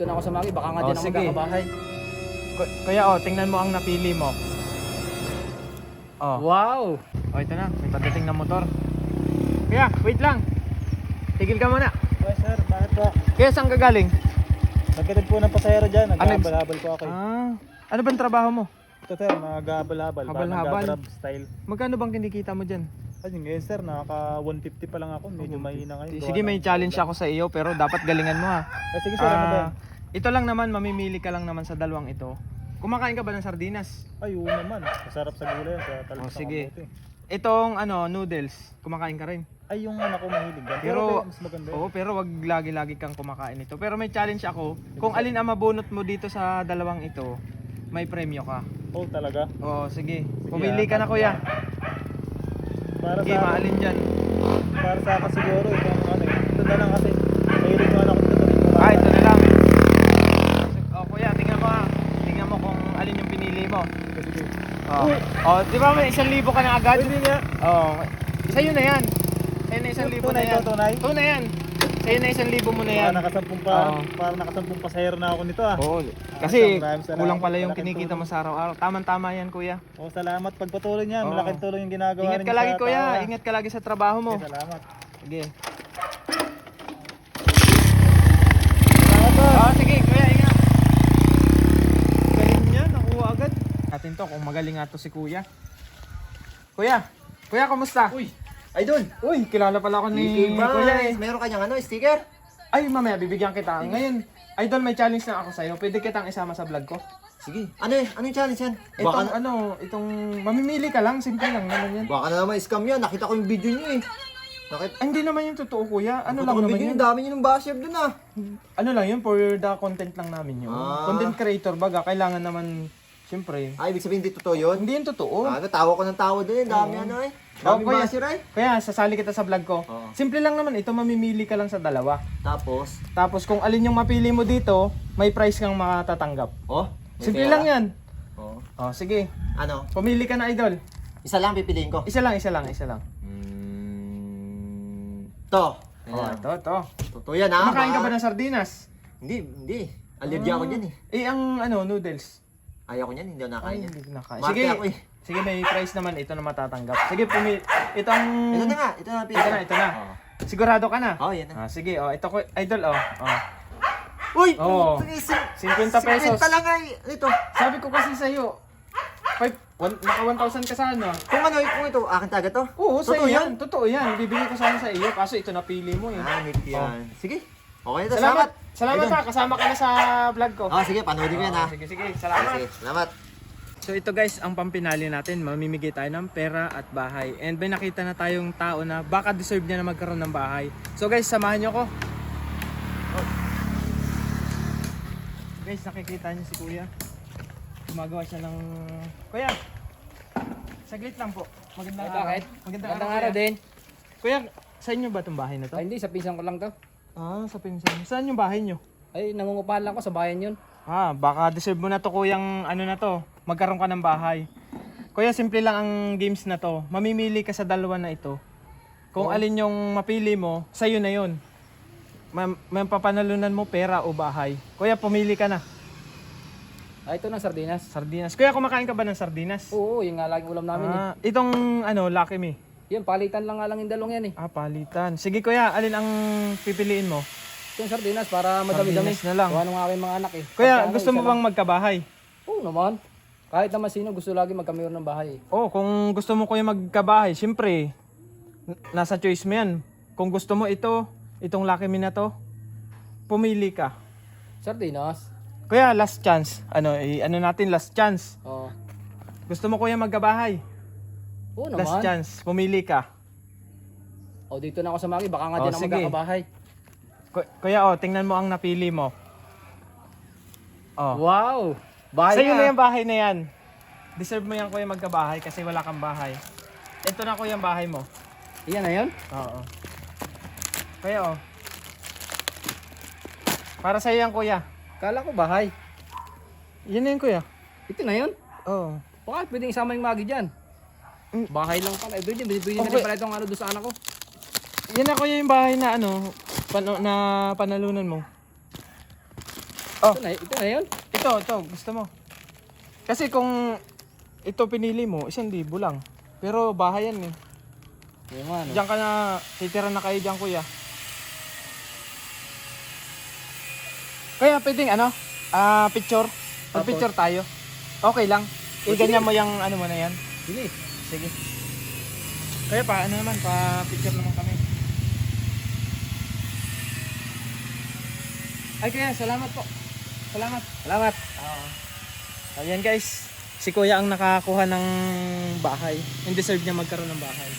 Doon ako sa Maki, baka nga din ako sige. magkakabahay. Kuya, tingnan mo ang napili mo. Wow! Ito na, may pagdating na motor. Kuya, wait lang. Tigil ka muna. Yes sir, bakit po? Kuya, saan ka galing? Nagkatid po ng pasahero dyan, nag-habal-habal po ako. Ano bang trabaho mo? Ito sir, nag-habal-habal. Habal-habal? Nag-grab style. Magkano bang kinikita mo dyan? Kasi ngayon sir, nakaka 150 pa lang ako. Medyo mahina ngayon. Sige, may challenge ako sa iyo, pero dapat galingan mo ha. Sige sir, ano ba yan? Ito lang naman, mamimili ka lang naman sa dalawang ito. Kumakain ka ba ng sardinas? Ay, oo naman. Masarap sa gulay yan. Sa talbos ng Sige. kamote. Itong noodles, kumakain ka rin. Ay, yung anak ko mahilig yan. Pero, mas maganda yun. oo, pero wag lagi-lagi kang kumakain nito. Pero may challenge ako, kung alin ang mabunot mo dito sa dalawang ito, may premyo ka. Oh, talaga? Oo, sige. Pumili ka na kuya. Para Sige, sa maalin dyan. Para sa akin siguro, ito na lang kasi. Mahilig mo anak ko dito. Ito na lang. Kuya, tingnan mo ha. Tingnan mo kung alin yung pinili mo. Sige. Di ba may 1,000 ka na agad? Pwede nga. Sa'yo na yan. Sa'yo na 1,000 na Tunay yan. to, tunay? Tunay yan. Sa'yo na 1,000 mo na yan. Para nakasampung pasahero na ako nito ah. Oo. Kasi maraming salamat. kulang pala yung Malaking kinikita mo tulong. sa araw-araw. Tama-tama yan kuya. Salamat pagpatuloy niya. Oo. Malaking tulong yung ginagawa Ingat ka ninyo lagi sa kuya. tao, ah. Ingat ka lagi sa trabaho mo. Salamat. Sige. Salamat. Sige kuya, ingat. Galing niya, nakuha agad. Atin to kung magaling nga to si kuya. Kuya, kumusta? Uy! Idol! Uy, kilala pala ako ni kuya eh. Meron kanyang sticker? Ay, mamaya bibigyan kita. Ngayon, idol, may challenge na ako sa'yo. Pwede kitang isama sa vlog ko? Sige. Ano yung challenge yan? Itong mamimili ka lang, simple lang naman yan. Baka na naman scam yan. Nakita ko yung video niyo eh. Hindi naman yung totoo, kuya. Ano lang naman yun? Ang dami niyo ng basher dun ah. Ano lang yun, for the content lang namin yun. Content creator, baga, kailangan naman, siyempre. Ibig sabihin hindi totoo yun? Hindi yung totoo. Tawa ko ng tawa dun eh. Dami ano eh. Dami kuya. basher eh. Kaya, sasali kita sa vlog ko. Oo. Simple lang naman, ito mamimili ka lang sa dalawa. Tapos, Kung alin yung mapili mo dito, may prize kang makatatanggap. may Simple pera. lang yan. Oh. Sige. Ano? Pumili ka na, idol. Isa lang pipiliin ko. Isa lang. To. Ito. Totoo yan ah. Kumakain ka ba ng sardinas? Hindi. Allergy ako dyan eh. Ang noodles. Ayaw ko yan. Hindi ako nakain yan. Hindi ko nakain. Marte Sige. ako eh. Sige, may prize naman. Ito na matatanggap. Sige, itong... Ito na nga. Ito na pipiliin. Ito na. Sigurado ka na? Yan na. Sige, ito ko, idol, Uy! Oo. 50 pesos. 50 lang ay. Ito. Sabi ko kasi sa'yo, naka 1,000 ka sana. Kung ito, akin taga to? Oo, Totoo sa'yo yan. Totoo yan. Bibigay ko sana sa iyo, kaso ito napili mo eh. Nip yan. Sige. Okay na to. Salamat Idol. ha, kasama ka na sa vlog ko. Sige, panoodin ko yan ha. Sige, salamat. Sige, salamat. So ito guys, ang pampinali natin, mamimigay tayo ng pera at bahay. And may nakita na tayong tao na baka deserve niya na magkaroon ng bahay. So guys, samahan niyo ko. Guys, nakikita niyo si Kuya. Gumagawa siya ng... Kuya, saglit lang po. Magandang araw. Magandang araw din. Kuya, sa inyo ba itong bahay na to? Ay, hindi, sa pinsan ko lang to. Sa pinsan. Saan yung bahay niyo? Ay, nangungupahan lang ko sa bayan yun. Baka deserve mo na to kuyang na to, magkaroon ka ng bahay. Kuya, simple lang ang games na to. Mamimili ka sa dalawa na ito. Kung alin yung mapili mo, sa'yo na yun. May papanalunan mo pera o bahay. Kuya, pumili ka na. Ay, ito ng sardinas. Sardinas. Kuya, kumakain ka ba ng sardinas? Oo, yung nga laging ulam namin eh. Itong Lucky Me. Yan, palitan lang nga lang yung dalong yan eh. Palitan. Sige kuya, alin ang pipiliin mo? Ito yung sardinas para madami-dami. Sardinas na lang. Gawa ng aking mga anak eh. Kuya, Pagka gusto isa mo lang. bang magkabahay? Oo naman. Kahit naman sino, gusto lagi magkamayor ng bahay eh. Kung gusto mo kuya magkabahay, syempre, nasa choice mo yan. Kung gusto mo itong Lucky Me na to, pumili ka. Sardinas. Kuya, last chance. Natin, last chance. Oo. Gusto mo kuya magkabahay? Oo Last naman. chance, pumili ka. O, dito na ako sa Maki, baka nga din ako sige. magkakabahay. Kuya, tingnan mo ang napili mo. Wow! Bahay Sa'yo na yung bahay na yan. Deserve mo yan kuya magkabahay kasi wala kang bahay. Ito na kuya yung bahay mo. Iyan na yun? Oo. Kuya, para sa'yo yan kuya. Kala ko bahay. Yan na yun kuya. Ito na yun? Oo. Baka pwedeng isama yung Magi dyan. Bahay lang pala. Eh, pwede na rin pala itong doon sa anak ko. Yan na kuya yung bahay na na panalunan mo. Oh. Ito na yun. Ito, gusto mo. Kasi kung ito pinili mo, 1,000 lang. Pero bahay yan eh. Yung ano. Diyan ka na, titira na kayo diyan kuya. Kaya pwedeng ano, picture. Mag-picture tayo. Okay lang. Ganyan mo yung ano mo na yan. Sige. Sige. Kaya pa, ano naman, pa-picture naman kami. Ay kaya, salamat po. Salamat. Salamat. Ayan guys, si kuya ang nakakuha ng bahay. Yung deserve niya magkaroon ng bahay.